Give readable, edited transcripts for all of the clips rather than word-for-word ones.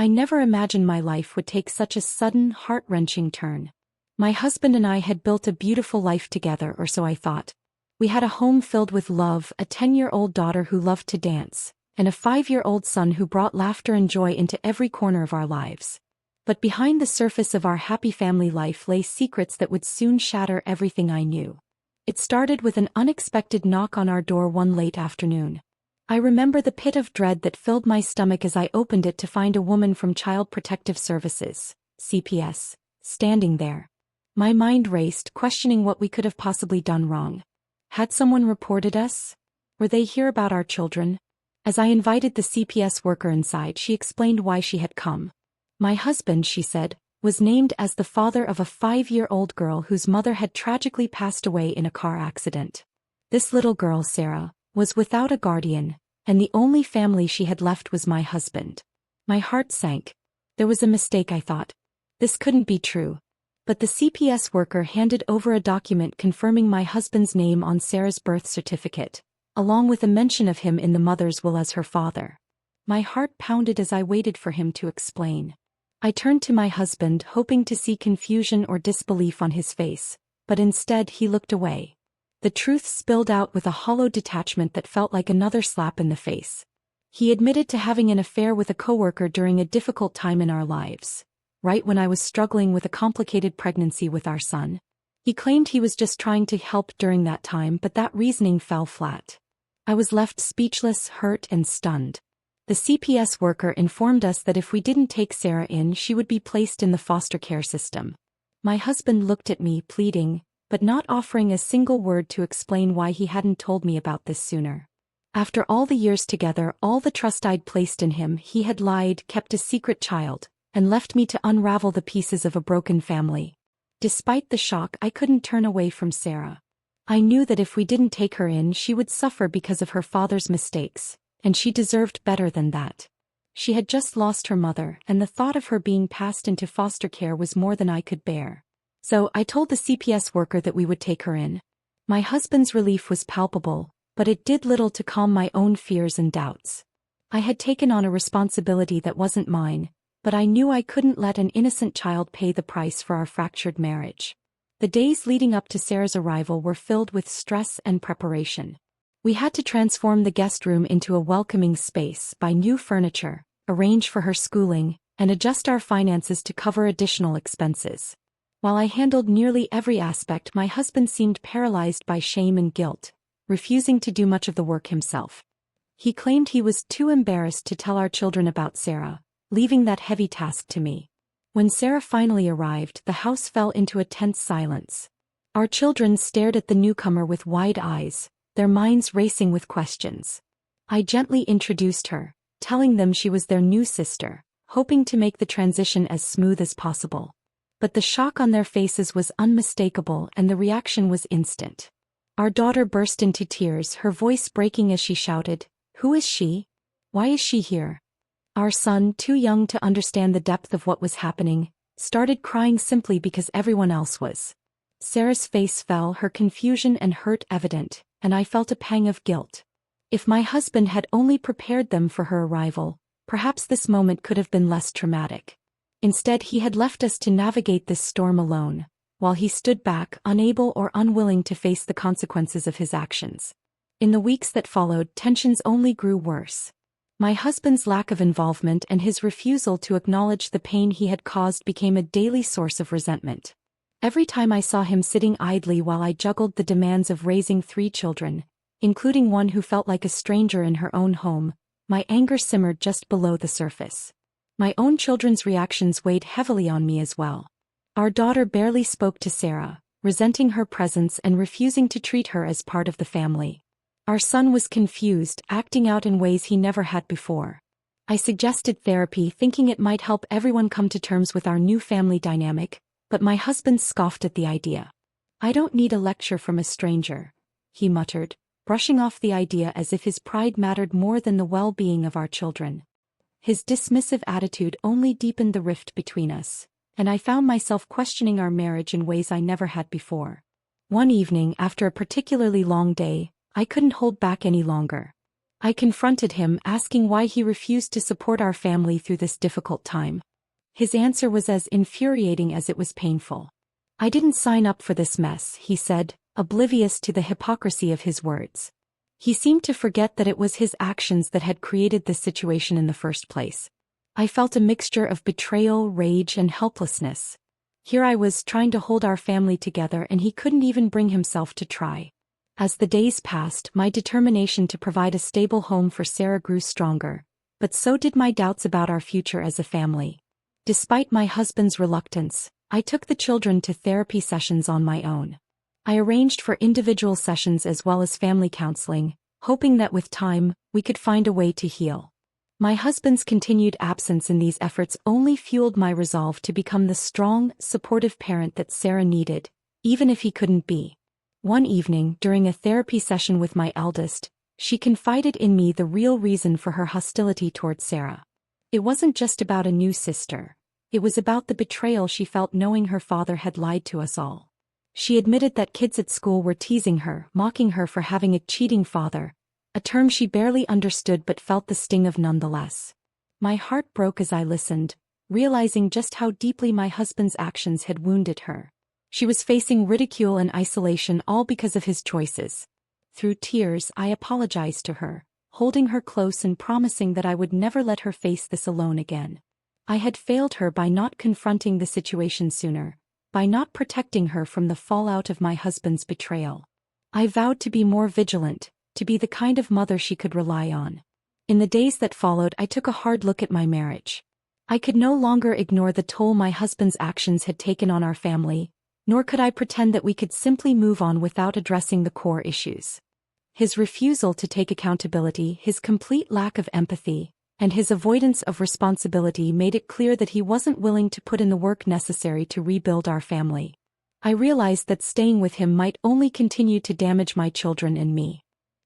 I never imagined my life would take such a sudden, heart-wrenching turn. My husband and I had built a beautiful life together, or so I thought. We had a home filled with love, a 10-year-old daughter who loved to dance, and a 5-year-old son who brought laughter and joy into every corner of our lives. But behind the surface of our happy family life lay secrets that would soon shatter everything I knew. It started with an unexpected knock on our door one late afternoon. I remember the pit of dread that filled my stomach as I opened it to find a woman from Child Protective Services, CPS, standing there. My mind raced, questioning what we could have possibly done wrong. Had someone reported us? Were they here about our children? As I invited the CPS worker inside, she explained why she had come. My husband, she said, was named as the father of a 5-year-old girl whose mother had tragically passed away in a car accident. This little girl, Sarah, was without a guardian, and the only family she had left was my husband. My heart sank. There was a mistake, I thought. This couldn't be true. But the CPS worker handed over a document confirming my husband's name on Sarah's birth certificate, along with a mention of him in the mother's will as her father. My heart pounded as I waited for him to explain. I turned to my husband, hoping to see confusion or disbelief on his face, but instead he looked away. The truth spilled out with a hollow detachment that felt like another slap in the face. He admitted to having an affair with a coworker during a difficult time in our lives, right when I was struggling with a complicated pregnancy with our son. He claimed he was just trying to help during that time, but that reasoning fell flat. I was left speechless, hurt, and stunned. The CPS worker informed us that if we didn't take Sarah in, she would be placed in the foster care system. My husband looked at me, pleading, but not offering a single word to explain why he hadn't told me about this sooner. After all the years together, all the trust I'd placed in him, he had lied, kept a secret child, and left me to unravel the pieces of a broken family. Despite the shock, I couldn't turn away from Sarah. I knew that if we didn't take her in, she would suffer because of her father's mistakes, and she deserved better than that. She had just lost her mother, and the thought of her being passed into foster care was more than I could bear. So I told the CPS worker that we would take her in. My husband's relief was palpable, but it did little to calm my own fears and doubts. I had taken on a responsibility that wasn't mine, but I knew I couldn't let an innocent child pay the price for our fractured marriage. The days leading up to Sarah's arrival were filled with stress and preparation. We had to transform the guest room into a welcoming space, buy new furniture, arrange for her schooling, and adjust our finances to cover additional expenses. While I handled nearly every aspect, my husband seemed paralyzed by shame and guilt, refusing to do much of the work himself. He claimed he was too embarrassed to tell our children about Sarah, leaving that heavy task to me. When Sarah finally arrived, the house fell into a tense silence. Our children stared at the newcomer with wide eyes, their minds racing with questions. I gently introduced her, telling them she was their new sister, hoping to make the transition as smooth as possible. But the shock on their faces was unmistakable, and the reaction was instant. Our daughter burst into tears, her voice breaking as she shouted, "Who is she? Why is she here?" Our son, too young to understand the depth of what was happening, started crying simply because everyone else was. Sarah's face fell, her confusion and hurt evident, and I felt a pang of guilt. If my husband had only prepared them for her arrival, perhaps this moment could have been less traumatic. Instead, he had left us to navigate this storm alone, while he stood back, unable or unwilling to face the consequences of his actions. In the weeks that followed, tensions only grew worse. My husband's lack of involvement and his refusal to acknowledge the pain he had caused became a daily source of resentment. Every time I saw him sitting idly while I juggled the demands of raising 3 children, including one who felt like a stranger in her own home, my anger simmered just below the surface. My own children's reactions weighed heavily on me as well. Our daughter barely spoke to Sarah, resenting her presence and refusing to treat her as part of the family. Our son was confused, acting out in ways he never had before. I suggested therapy, thinking it might help everyone come to terms with our new family dynamic, but my husband scoffed at the idea. "I don't need a lecture from a stranger," he muttered, brushing off the idea as if his pride mattered more than the well-being of our children. His dismissive attitude only deepened the rift between us, and I found myself questioning our marriage in ways I never had before. One evening, after a particularly long day, I couldn't hold back any longer. I confronted him, asking why he refused to support our family through this difficult time. His answer was as infuriating as it was painful. "I didn't sign up for this mess," he said, oblivious to the hypocrisy of his words. He seemed to forget that it was his actions that had created this situation in the first place. I felt a mixture of betrayal, rage, and helplessness. Here I was trying to hold our family together, and he couldn't even bring himself to try. As the days passed, my determination to provide a stable home for Sarah grew stronger, but so did my doubts about our future as a family. Despite my husband's reluctance, I took the children to therapy sessions on my own. I arranged for individual sessions as well as family counseling, hoping that with time, we could find a way to heal. My husband's continued absence in these efforts only fueled my resolve to become the strong, supportive parent that Sarah needed, even if he couldn't be. One evening, during a therapy session with my eldest, she confided in me the real reason for her hostility toward Sarah. It wasn't just about a new sister. It was about the betrayal she felt knowing her father had lied to us all. She admitted that kids at school were teasing her, mocking her for having a cheating father, a term she barely understood but felt the sting of nonetheless. My heart broke as I listened, realizing just how deeply my husband's actions had wounded her. She was facing ridicule and isolation, all because of his choices. Through tears, I apologized to her, holding her close and promising that I would never let her face this alone again. I had failed her by not confronting the situation sooner, by not protecting her from the fallout of my husband's betrayal. I vowed to be more vigilant, to be the kind of mother she could rely on. In the days that followed, I took a hard look at my marriage. I could no longer ignore the toll my husband's actions had taken on our family, nor could I pretend that we could simply move on without addressing the core issues. His refusal to take accountability, his complete lack of empathy, and his avoidance of responsibility made it clear that he wasn't willing to put in the work necessary to rebuild our family. I realized that staying with him might only continue to damage my children and me.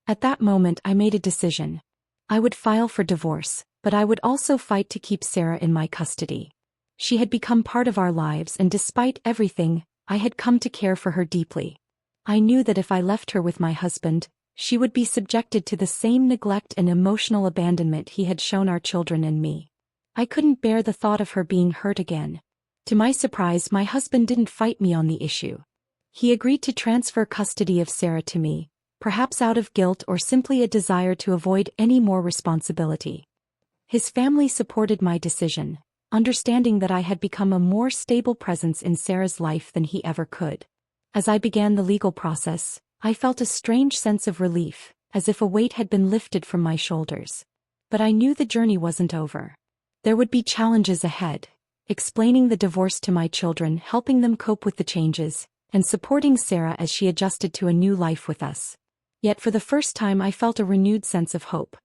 At that moment, I made a decision. I would file for divorce, but I would also fight to keep Sarah in my custody. She had become part of our lives, and despite everything, I had come to care for her deeply. I knew that if I left her with my husband, she would be subjected to the same neglect and emotional abandonment he had shown our children and me. I couldn't bear the thought of her being hurt again. To my surprise, my husband didn't fight me on the issue. He agreed to transfer custody of Sarah to me, perhaps out of guilt or simply a desire to avoid any more responsibility. His family supported my decision, understanding that I had become a more stable presence in Sarah's life than he ever could. As I began the legal process, I felt a strange sense of relief, as if a weight had been lifted from my shoulders. But I knew the journey wasn't over. There would be challenges ahead, explaining the divorce to my children, helping them cope with the changes, and supporting Sarah as she adjusted to a new life with us. Yet for the first time I felt a renewed sense of hope.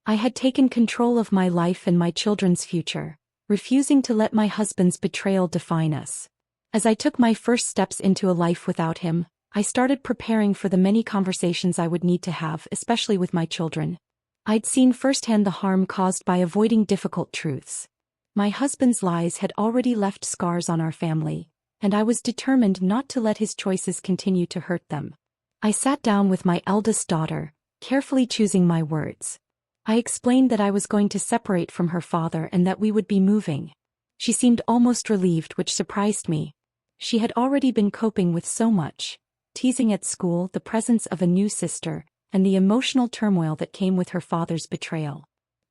I had taken control of my life and my children's future, refusing to let my husband's betrayal define us. As I took my first steps into a life without him, I started preparing for the many conversations I would need to have, especially with my children. I'd seen firsthand the harm caused by avoiding difficult truths. My husband's lies had already left scars on our family, and I was determined not to let his choices continue to hurt them. I sat down with my eldest daughter, carefully choosing my words. I explained that I was going to separate from her father and that we would be moving. She seemed almost relieved, which surprised me. She had already been coping with so much: teasing at school, the presence of a new sister, and the emotional turmoil that came with her father's betrayal.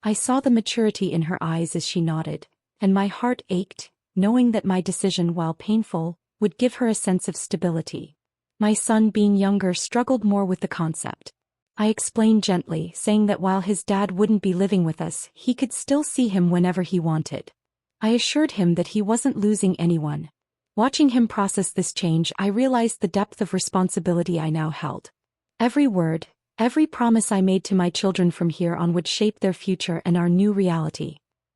I saw the maturity in her eyes as she nodded, and my heart ached, knowing that my decision, while painful, would give her a sense of stability. My son, being younger, struggled more with the concept. I explained gently, saying that while his dad wouldn't be living with us, he could still see him whenever he wanted. I assured him that he wasn't losing anyone. Watching him process this change, I realized the depth of responsibility I now held. Every word, every promise I made to my children from here on would shape their future and our new reality.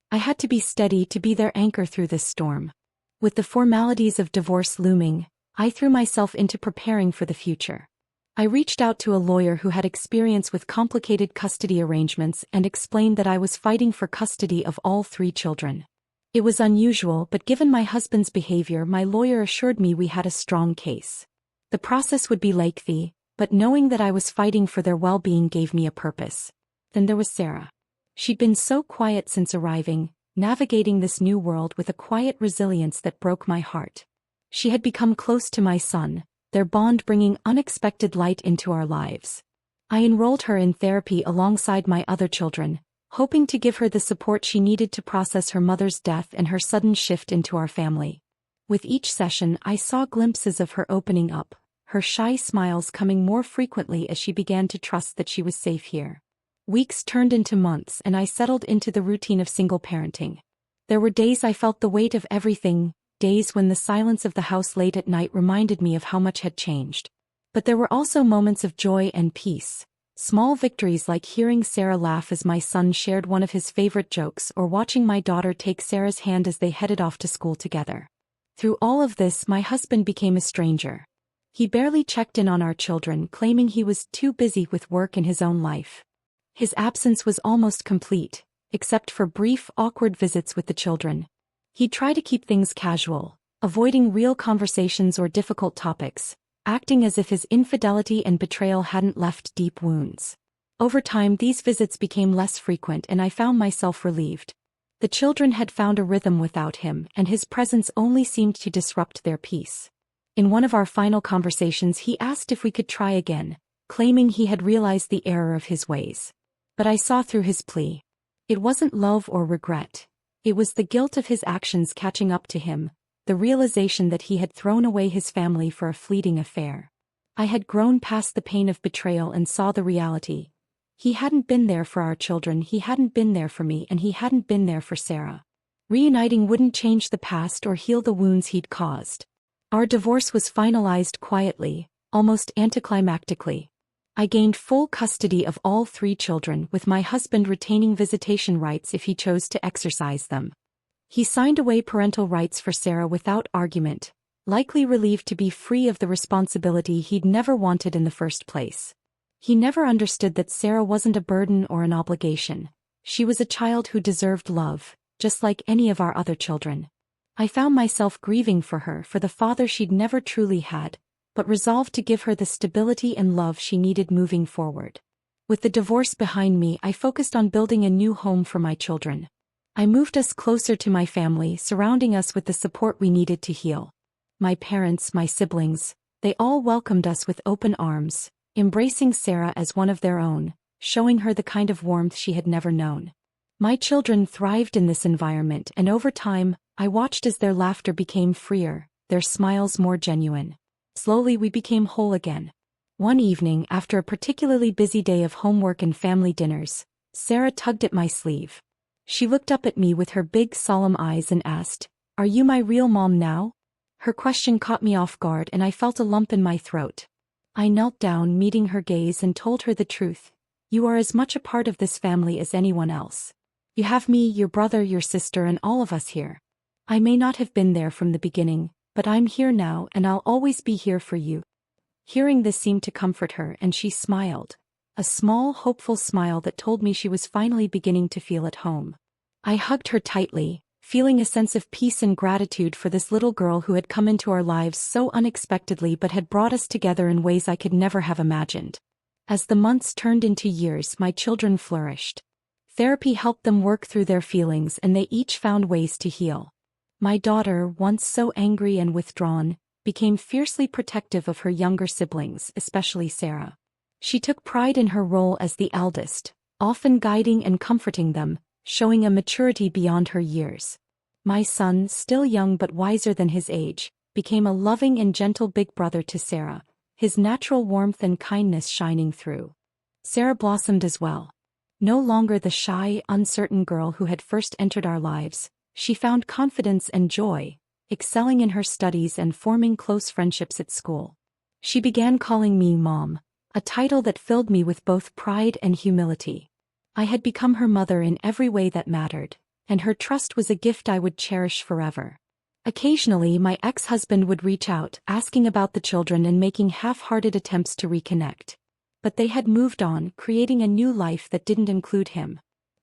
I had to be steady, to be their anchor through this storm. With the formalities of divorce looming, I threw myself into preparing for the future. I reached out to a lawyer who had experience with complicated custody arrangements and explained that I was fighting for custody of all 3 children. It was unusual, but given my husband's behavior, my lawyer assured me we had a strong case. The process would be lengthy, but knowing that I was fighting for their well-being gave me a purpose. Then there was Sarah. She'd been so quiet since arriving, navigating this new world with a quiet resilience that broke my heart. She had become close to my son, their bond bringing unexpected light into our lives. I enrolled her in therapy alongside my other children, hoping to give her the support she needed to process her mother's death and her sudden shift into our family. With each session, I saw glimpses of her opening up, her shy smiles coming more frequently as she began to trust that she was safe here. Weeks turned into months and I settled into the routine of single parenting. There were days I felt the weight of everything, days when the silence of the house late at night reminded me of how much had changed. But there were also moments of joy and peace. Small victories like hearing Sarah laugh as my son shared one of his favorite jokes or watching my daughter take Sarah's hand as they headed off to school together. Through all of this, my husband became a stranger. He barely checked in on our children, claiming he was too busy with work and his own life. His absence was almost complete, except for brief, awkward visits with the children. He'd try to keep things casual, avoiding real conversations or difficult topics, acting as if his infidelity and betrayal hadn't left deep wounds. Over time, these visits became less frequent and I found myself relieved. The children had found a rhythm without him, and his presence only seemed to disrupt their peace. In one of our final conversations, he asked if we could try again, claiming he had realized the error of his ways. But I saw through his plea. It wasn't love or regret. It was the guilt of his actions catching up to him, the realization that he had thrown away his family for a fleeting affair. I had grown past the pain of betrayal and saw the reality. He hadn't been there for our children, he hadn't been there for me, and he hadn't been there for Sarah. Reuniting wouldn't change the past or heal the wounds he'd caused. Our divorce was finalized quietly, almost anticlimactically. I gained full custody of all 3 children, with my husband retaining visitation rights if he chose to exercise them. He signed away parental rights for Sarah without argument, likely relieved to be free of the responsibility he'd never wanted in the first place. He never understood that Sarah wasn't a burden or an obligation. She was a child who deserved love, just like any of our other children. I found myself grieving for her, for the father she'd never truly had, but resolved to give her the stability and love she needed moving forward. With the divorce behind me, I focused on building a new home for my children. I moved us closer to my family, surrounding us with the support we needed to heal. My parents, my siblings, they all welcomed us with open arms, embracing Sarah as one of their own, showing her the kind of warmth she had never known. My children thrived in this environment, and over time, I watched as their laughter became freer, their smiles more genuine. Slowly we became whole again. One evening, after a particularly busy day of homework and family dinners, Sarah tugged at my sleeve. She looked up at me with her big solemn eyes and asked, "Are you my real mom now?" Her question caught me off guard and I felt a lump in my throat. I knelt down, meeting her gaze, and told her the truth. "You are as much a part of this family as anyone else. You have me, your brother, your sister, and all of us here. I may not have been there from the beginning, but I'm here now and I'll always be here for you." Hearing this seemed to comfort her and she smiled. A small, hopeful smile that told me she was finally beginning to feel at home. I hugged her tightly, feeling a sense of peace and gratitude for this little girl who had come into our lives so unexpectedly but had brought us together in ways I could never have imagined. As the months turned into years, my children flourished. Therapy helped them work through their feelings and they each found ways to heal. My daughter, once so angry and withdrawn, became fiercely protective of her younger siblings, especially Sarah. She took pride in her role as the eldest, often guiding and comforting them, showing a maturity beyond her years. My son, still young but wiser than his age, became a loving and gentle big brother to Sarah, his natural warmth and kindness shining through. Sarah blossomed as well. No longer the shy, uncertain girl who had first entered our lives, she found confidence and joy, excelling in her studies and forming close friendships at school. She began calling me Mom, a title that filled me with both pride and humility. I had become her mother in every way that mattered, and her trust was a gift I would cherish forever. Occasionally, my ex-husband would reach out, asking about the children and making half-hearted attempts to reconnect. But they had moved on, creating a new life that didn't include him.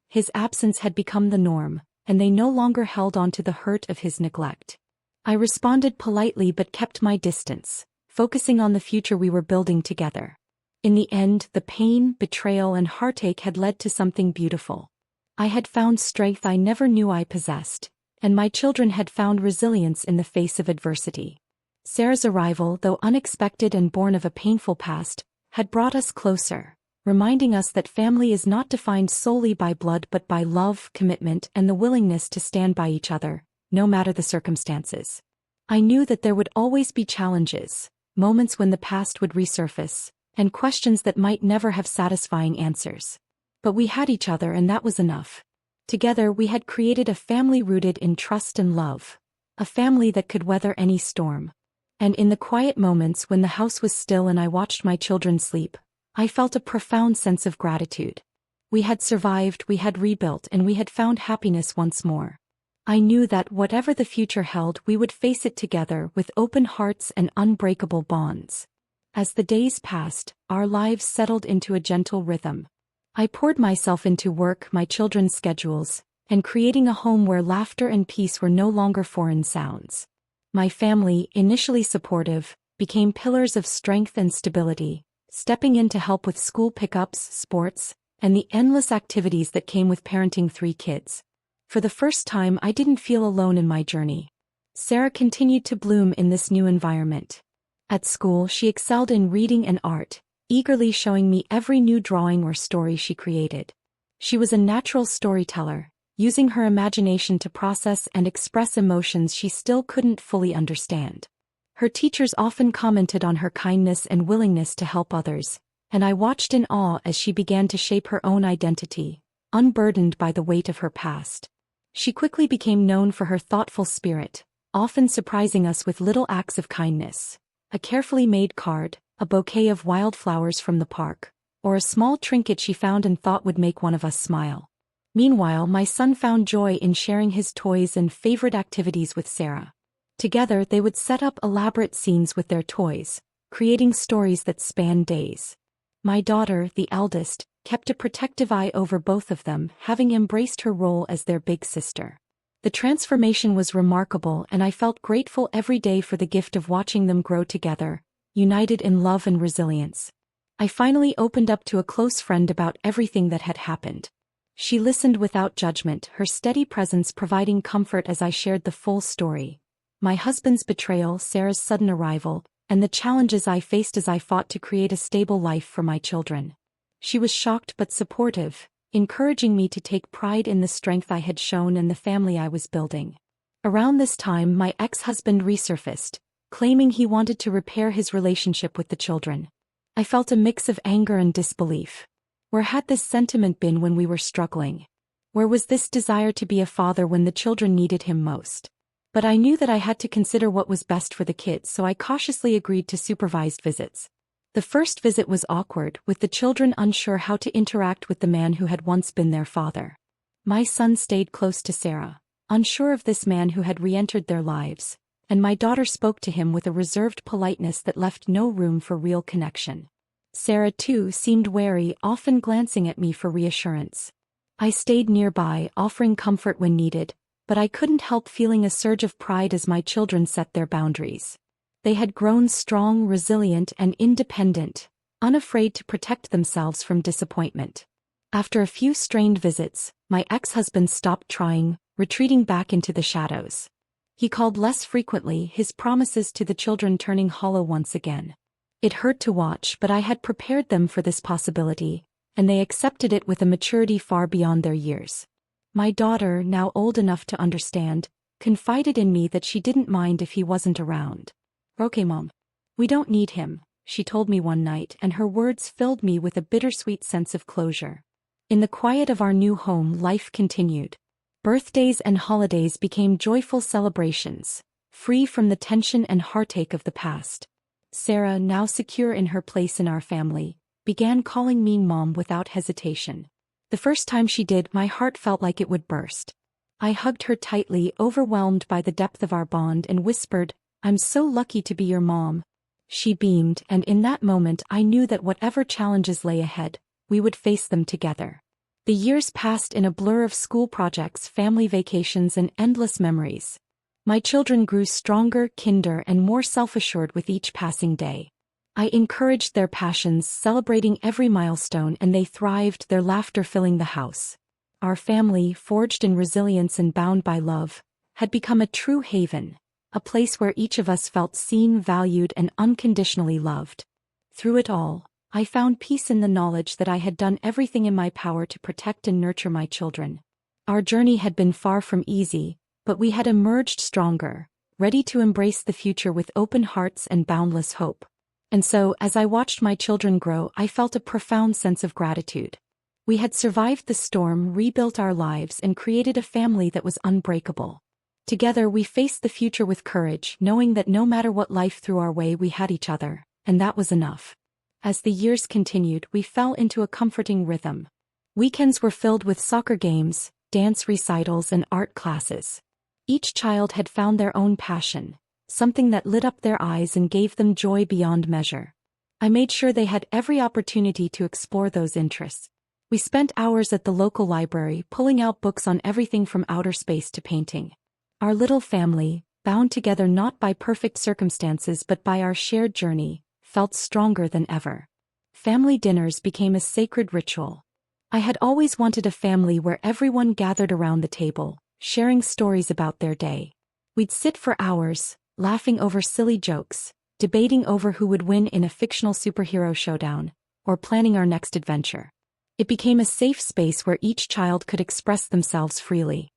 His absence had become the norm, and they no longer held on to the hurt of his neglect. I responded politely but kept my distance, focusing on the future we were building together. In the end, the pain, betrayal, and heartache had led to something beautiful. I had found strength I never knew I possessed, and my children had found resilience in the face of adversity. Sarah's arrival, though unexpected and born of a painful past, had brought us closer, reminding us that family is not defined solely by blood but by love, commitment, and the willingness to stand by each other, no matter the circumstances. I knew that there would always be challenges, moments when the past would resurface, and questions that might never have satisfying answers. But we had each other, and that was enough. Together we had created a family rooted in trust and love, a family that could weather any storm. And in the quiet moments when the house was still and I watched my children sleep, I felt a profound sense of gratitude. We had survived, we had rebuilt, and we had found happiness once more. I knew that whatever the future held, we would face it together with open hearts and unbreakable bonds. As the days passed, our lives settled into a gentle rhythm. I poured myself into work, my children's schedules, and creating a home where laughter and peace were no longer foreign sounds. My family, initially supportive, became pillars of strength and stability, stepping in to help with school pickups, sports, and the endless activities that came with parenting 3 kids. For the first time, I didn't feel alone in my journey. Sarah continued to bloom in this new environment. At school, she excelled in reading and art, eagerly showing me every new drawing or story she created. She was a natural storyteller, using her imagination to process and express emotions she still couldn't fully understand. Her teachers often commented on her kindness and willingness to help others, and I watched in awe as she began to shape her own identity, unburdened by the weight of her past. She quickly became known for her thoughtful spirit, often surprising us with little acts of kindness, a carefully made card, a bouquet of wildflowers from the park, or a small trinket she found and thought would make one of us smile. Meanwhile, my son found joy in sharing his toys and favorite activities with Sarah. Together, they would set up elaborate scenes with their toys, creating stories that spanned days. My daughter, the eldest, kept a protective eye over both of them, having embraced her role as their big sister. The transformation was remarkable, and I felt grateful every day for the gift of watching them grow together, united in love and resilience. I finally opened up to a close friend about everything that had happened. She listened without judgment, her steady presence providing comfort as I shared the full story. My husband's betrayal, Sarah's sudden arrival, and the challenges I faced as I fought to create a stable life for my children. She was shocked but supportive, encouraging me to take pride in the strength I had shown and the family I was building. Around this time, my ex-husband resurfaced, claiming he wanted to repair his relationship with the children. I felt a mix of anger and disbelief. Where had this sentiment been when we were struggling? Where was this desire to be a father when the children needed him most? But I knew that I had to consider what was best for the kids, so I cautiously agreed to supervised visits. The first visit was awkward, with the children unsure how to interact with the man who had once been their father. My son stayed close to Sarah, unsure of this man who had re-entered their lives, and my daughter spoke to him with a reserved politeness that left no room for real connection. Sarah, too, seemed wary, often glancing at me for reassurance. I stayed nearby, offering comfort when needed, but I couldn't help feeling a surge of pride as my children set their boundaries. They had grown strong, resilient, and independent, unafraid to protect themselves from disappointment. After a few strained visits, my ex-husband stopped trying, retreating back into the shadows. He called less frequently, his promises to the children turning hollow once again. It hurt to watch, but I had prepared them for this possibility, and they accepted it with a maturity far beyond their years. My daughter, now old enough to understand, confided in me that she didn't mind if he wasn't around. "Okay, Mom. We don't need him," she told me one night, and her words filled me with a bittersweet sense of closure. In the quiet of our new home, life continued. Birthdays and holidays became joyful celebrations, free from the tension and heartache of the past. Sarah, now secure in her place in our family, began calling me Mom without hesitation. The first time she did, my heart felt like it would burst. I hugged her tightly, overwhelmed by the depth of our bond, and whispered, "I'm so lucky to be your mom." She beamed, and in that moment I knew that whatever challenges lay ahead, we would face them together. The years passed in a blur of school projects, family vacations, and endless memories. My children grew stronger, kinder, and more self-assured with each passing day. I encouraged their passions, celebrating every milestone, and they thrived, their laughter filling the house. Our family, forged in resilience and bound by love, had become a true haven, a place where each of us felt seen, valued, and unconditionally loved. Through it all, I found peace in the knowledge that I had done everything in my power to protect and nurture my children. Our journey had been far from easy, but we had emerged stronger, ready to embrace the future with open hearts and boundless hope. And so, as I watched my children grow, I felt a profound sense of gratitude. We had survived the storm, rebuilt our lives, and created a family that was unbreakable. Together we faced the future with courage, knowing that no matter what life threw our way, we had each other, and that was enough. As the years continued, we fell into a comforting rhythm. Weekends were filled with soccer games, dance recitals, and art classes. Each child had found their own passion, something that lit up their eyes and gave them joy beyond measure. I made sure they had every opportunity to explore those interests. We spent hours at the local library, pulling out books on everything from outer space to painting. Our little family, bound together not by perfect circumstances but by our shared journey, felt stronger than ever. Family dinners became a sacred ritual. I had always wanted a family where everyone gathered around the table, sharing stories about their day. We'd sit for hours, laughing over silly jokes, debating over who would win in a fictional superhero showdown, or planning our next adventure. It became a safe space where each child could express themselves freely.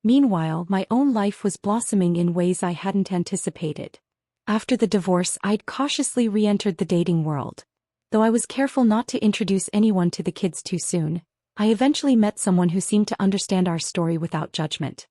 Meanwhile, my own life was blossoming in ways I hadn't anticipated. After the divorce, I'd cautiously re-entered the dating world. Though I was careful not to introduce anyone to the kids too soon, I eventually met someone who seemed to understand our story without judgment.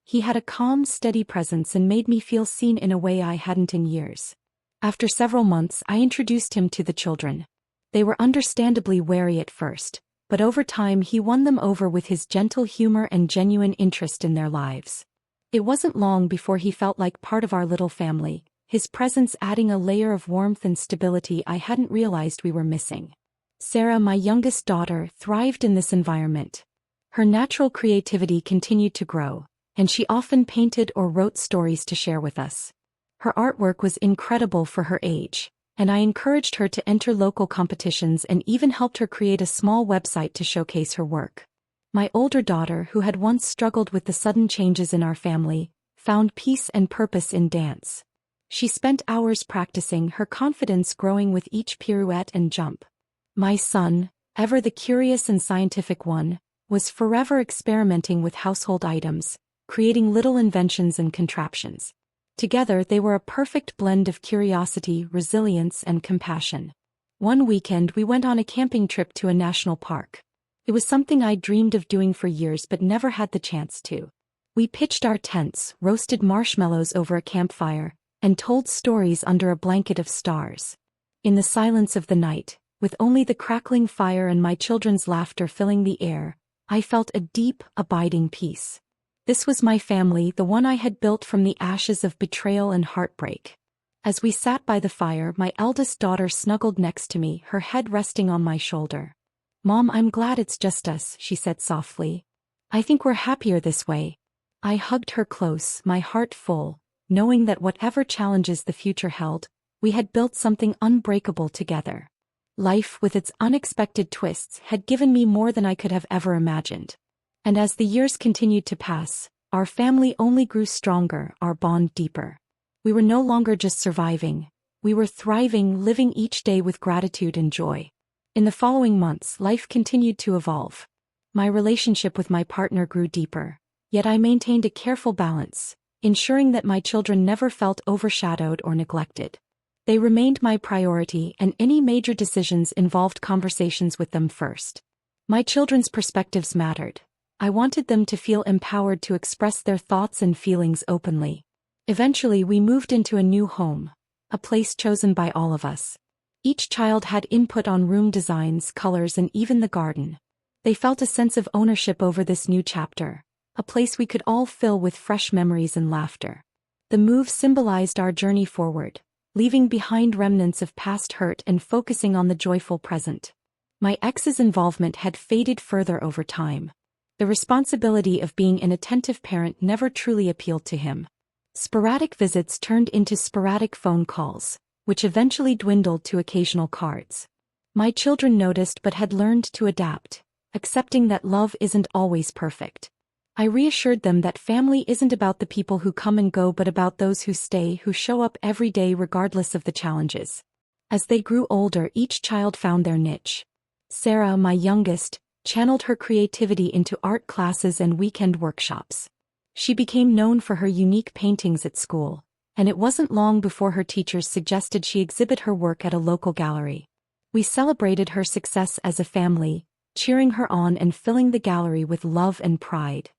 He had a calm, steady presence and made me feel seen in a way I hadn't in years. After several months, I introduced him to the children. They were understandably wary at first, but over time he won them over with his gentle humor and genuine interest in their lives. It wasn't long before he felt like part of our little family, his presence adding a layer of warmth and stability I hadn't realized we were missing. Sarah, my youngest daughter, thrived in this environment. Her natural creativity continued to grow, and she often painted or wrote stories to share with us. Her artwork was incredible for her age, and I encouraged her to enter local competitions and even helped her create a small website to showcase her work. My older daughter, who had once struggled with the sudden changes in our family, found peace and purpose in dance. She spent hours practicing, her confidence growing with each pirouette and jump. My son, ever the curious and scientific one, was forever experimenting with household items, creating little inventions and contraptions. Together they were a perfect blend of curiosity, resilience, and compassion. One weekend we went on a camping trip to a national park. It was something I'd dreamed of doing for years but never had the chance to. We pitched our tents, roasted marshmallows over a campfire, and told stories under a blanket of stars. In the silence of the night, with only the crackling fire and my children's laughter filling the air, I felt a deep, abiding peace. This was my family, the one I had built from the ashes of betrayal and heartbreak. As we sat by the fire, my eldest daughter snuggled next to me, her head resting on my shoulder. "Mom, I'm glad it's just us," she said softly. "I think we're happier this way." I hugged her close, my heart full, knowing that whatever challenges the future held, we had built something unbreakable together. Life, with its unexpected twists, had given me more than I could have ever imagined. And as the years continued to pass, our family only grew stronger, our bond deeper. We were no longer just surviving. We were thriving, living each day with gratitude and joy. In the following months, life continued to evolve. My relationship with my partner grew deeper, yet I maintained a careful balance, ensuring that my children never felt overshadowed or neglected. They remained my priority, and any major decisions involved conversations with them first. My children's perspectives mattered. I wanted them to feel empowered to express their thoughts and feelings openly. Eventually, we moved into a new home, a place chosen by all of us. Each child had input on room designs, colors, and even the garden. They felt a sense of ownership over this new chapter, a place we could all fill with fresh memories and laughter. The move symbolized our journey forward, leaving behind remnants of past hurt and focusing on the joyful present. My ex's involvement had faded further over time. The responsibility of being an attentive parent never truly appealed to him. Sporadic visits turned into sporadic phone calls, which eventually dwindled to occasional cards. My children noticed but had learned to adapt, accepting that love isn't always perfect. I reassured them that family isn't about the people who come and go but about those who stay, who show up every day regardless of the challenges. As they grew older, each child found their niche. Sarah, my youngest, channeled her creativity into art classes and weekend workshops. She became known for her unique paintings at school, and it wasn't long before her teachers suggested she exhibit her work at a local gallery. We celebrated her success as a family, cheering her on and filling the gallery with love and pride.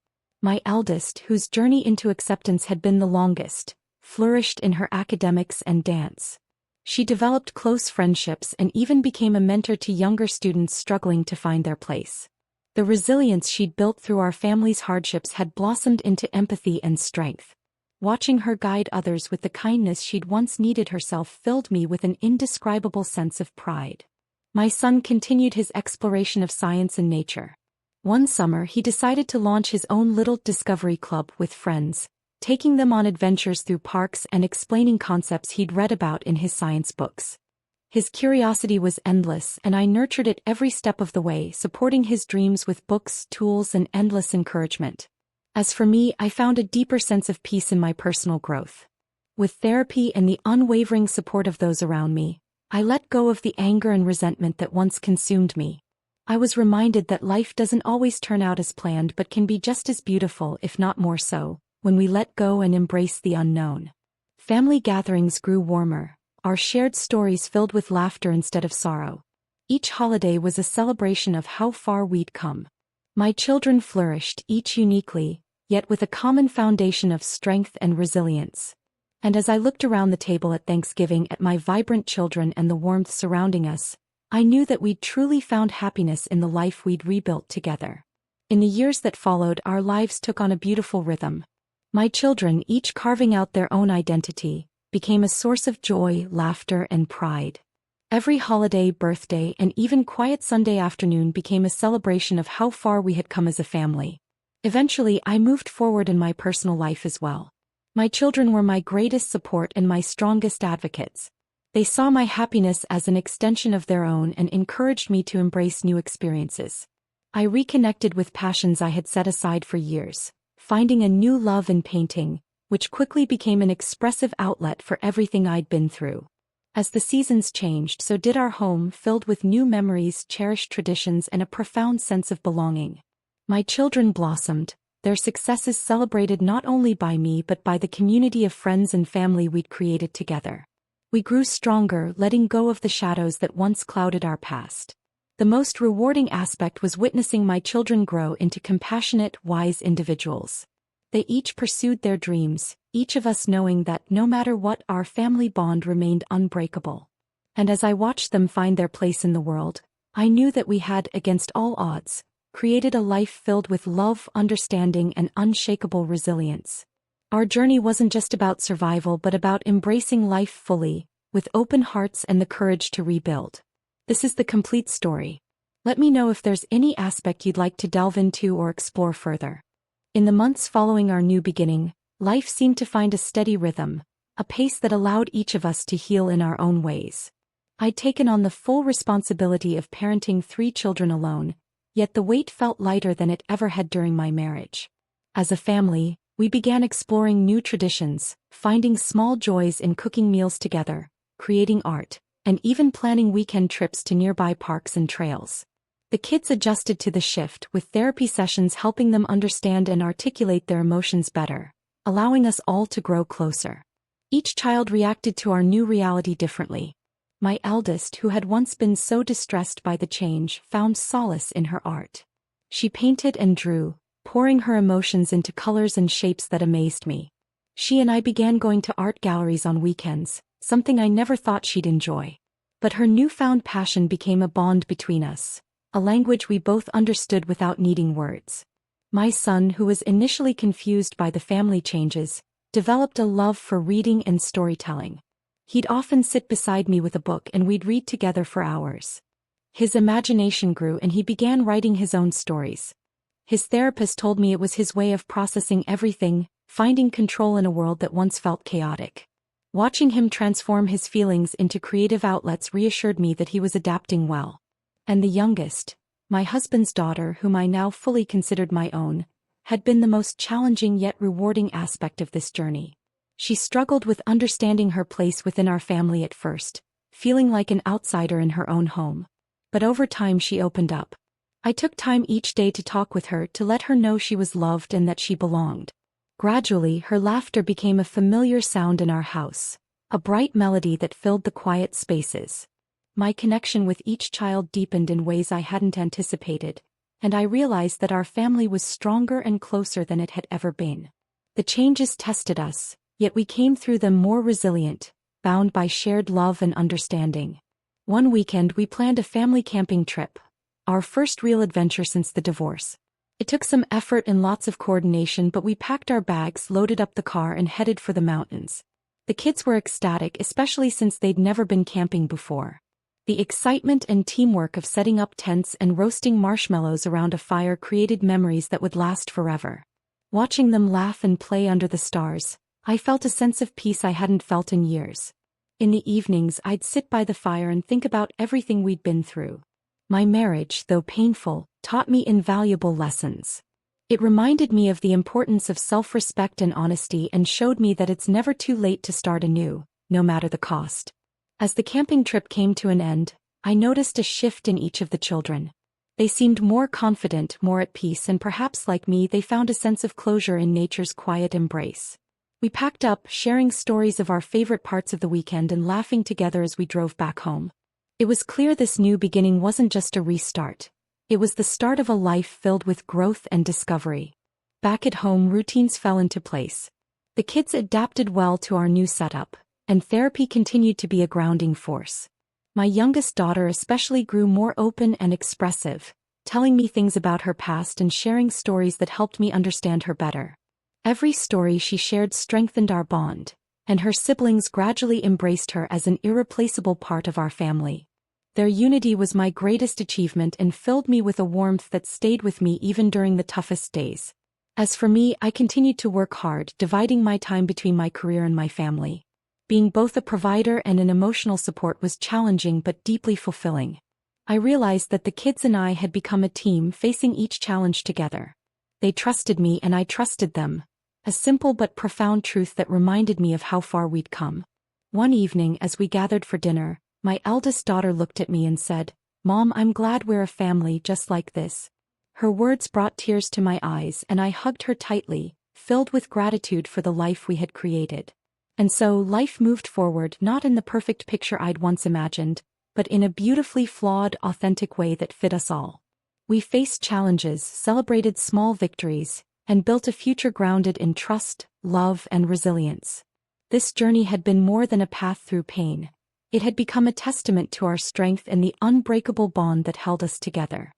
My eldest, whose journey into acceptance had been the longest, flourished in her academics and dance. She developed close friendships and even became a mentor to younger students struggling to find their place. The resilience she'd built through our family's hardships had blossomed into empathy and strength. Watching her guide others with the kindness she'd once needed herself filled me with an indescribable sense of pride. My son continued his exploration of science and nature. One summer he decided to launch his own little discovery club with friends, taking them on adventures through parks and explaining concepts he'd read about in his science books. His curiosity was endless, and I nurtured it every step of the way, supporting his dreams with books, tools, and endless encouragement. As for me, I found a deeper sense of peace in my personal growth. With therapy and the unwavering support of those around me, I let go of the anger and resentment that once consumed me. I was reminded that life doesn't always turn out as planned but can be just as beautiful, if not more so, when we let go and embrace the unknown. Family gatherings grew warmer, our shared stories filled with laughter instead of sorrow. Each holiday was a celebration of how far we'd come. My children flourished, each uniquely, yet with a common foundation of strength and resilience. And as I looked around the table at Thanksgiving at my vibrant children and the warmth surrounding us, I knew that we'd truly found happiness in the life we'd rebuilt together. In the years that followed, our lives took on a beautiful rhythm. My children, each carving out their own identity, became a source of joy, laughter, and pride. Every holiday, birthday, and even quiet Sunday afternoon became a celebration of how far we had come as a family. Eventually, I moved forward in my personal life as well. My children were my greatest support and my strongest advocates. They saw my happiness as an extension of their own and encouraged me to embrace new experiences. I reconnected with passions I had set aside for years, finding a new love in painting, which quickly became an expressive outlet for everything I'd been through. As the seasons changed, so did our home, filled with new memories, cherished traditions, and a profound sense of belonging. My children blossomed, their successes celebrated not only by me but by the community of friends and family we'd created together. We grew stronger, letting go of the shadows that once clouded our past. The most rewarding aspect was witnessing my children grow into compassionate, wise individuals. They each pursued their dreams, each of us knowing that no matter what, our family bond remained unbreakable. And as I watched them find their place in the world, I knew that we had, against all odds, created a life filled with love, understanding, and unshakable resilience. Our journey wasn't just about survival but about embracing life fully, with open hearts and the courage to rebuild. This is the complete story. Let me know if there's any aspect you'd like to delve into or explore further. In the months following our new beginning, life seemed to find a steady rhythm, a pace that allowed each of us to heal in our own ways. I'd taken on the full responsibility of parenting 3 children alone, yet the weight felt lighter than it ever had during my marriage. As a family, we began exploring new traditions, finding small joys in cooking meals together, creating art, and even planning weekend trips to nearby parks and trails. The kids adjusted to the shift, with therapy sessions helping them understand and articulate their emotions better, allowing us all to grow closer. Each child reacted to our new reality differently. My eldest, who had once been so distressed by the change, found solace in her art. She painted and drew, pouring her emotions into colors and shapes that amazed me. She and I began going to art galleries on weekends, something I never thought she'd enjoy. But her newfound passion became a bond between us, a language we both understood without needing words. My son, who was initially confused by the family changes, developed a love for reading and storytelling. He'd often sit beside me with a book and we'd read together for hours. His imagination grew and he began writing his own stories. His therapist told me it was his way of processing everything, finding control in a world that once felt chaotic. Watching him transform his feelings into creative outlets reassured me that he was adapting well. And the youngest, my husband's daughter, whom I now fully considered my own, had been the most challenging yet rewarding aspect of this journey. She struggled with understanding her place within our family at first, feeling like an outsider in her own home. But over time she opened up. I took time each day to talk with her, to let her know she was loved and that she belonged. Gradually, her laughter became a familiar sound in our house, a bright melody that filled the quiet spaces. My connection with each child deepened in ways I hadn't anticipated, and I realized that our family was stronger and closer than it had ever been. The changes tested us, yet we came through them more resilient, bound by shared love and understanding. One weekend we planned a family camping trip, our first real adventure since the divorce. It took some effort and lots of coordination, but we packed our bags, loaded up the car, and headed for the mountains. The kids were ecstatic, especially since they'd never been camping before. The excitement and teamwork of setting up tents and roasting marshmallows around a fire created memories that would last forever. Watching them laugh and play under the stars, I felt a sense of peace I hadn't felt in years. In the evenings, I'd sit by the fire and think about everything we'd been through. My marriage, though painful, taught me invaluable lessons. It reminded me of the importance of self-respect and honesty, and showed me that it's never too late to start anew, no matter the cost. As the camping trip came to an end, I noticed a shift in each of the children. They seemed more confident, more at peace, and perhaps like me, they found a sense of closure in nature's quiet embrace. We packed up, sharing stories of our favorite parts of the weekend and laughing together as we drove back home. It was clear this new beginning wasn't just a restart. It was the start of a life filled with growth and discovery. Back at home, routines fell into place. The kids adapted well to our new setup, and therapy continued to be a grounding force. My youngest daughter especially grew more open and expressive, telling me things about her past and sharing stories that helped me understand her better. Every story she shared strengthened our bond, and her siblings gradually embraced her as an irreplaceable part of our family. Their unity was my greatest achievement and filled me with a warmth that stayed with me even during the toughest days. As for me, I continued to work hard, dividing my time between my career and my family. Being both a provider and an emotional support was challenging but deeply fulfilling. I realized that the kids and I had become a team, facing each challenge together. They trusted me and I trusted them, a simple but profound truth that reminded me of how far we'd come. One evening, as we gathered for dinner, my eldest daughter looked at me and said, "Mom, I'm glad we're a family just like this." Her words brought tears to my eyes, and I hugged her tightly, filled with gratitude for the life we had created. And so life moved forward, not in the perfect picture I'd once imagined, but in a beautifully flawed, authentic way that fit us all. We faced challenges, celebrated small victories, and built a future grounded in trust, love, and resilience. This journey had been more than a path through pain. It had become a testament to our strength and the unbreakable bond that held us together.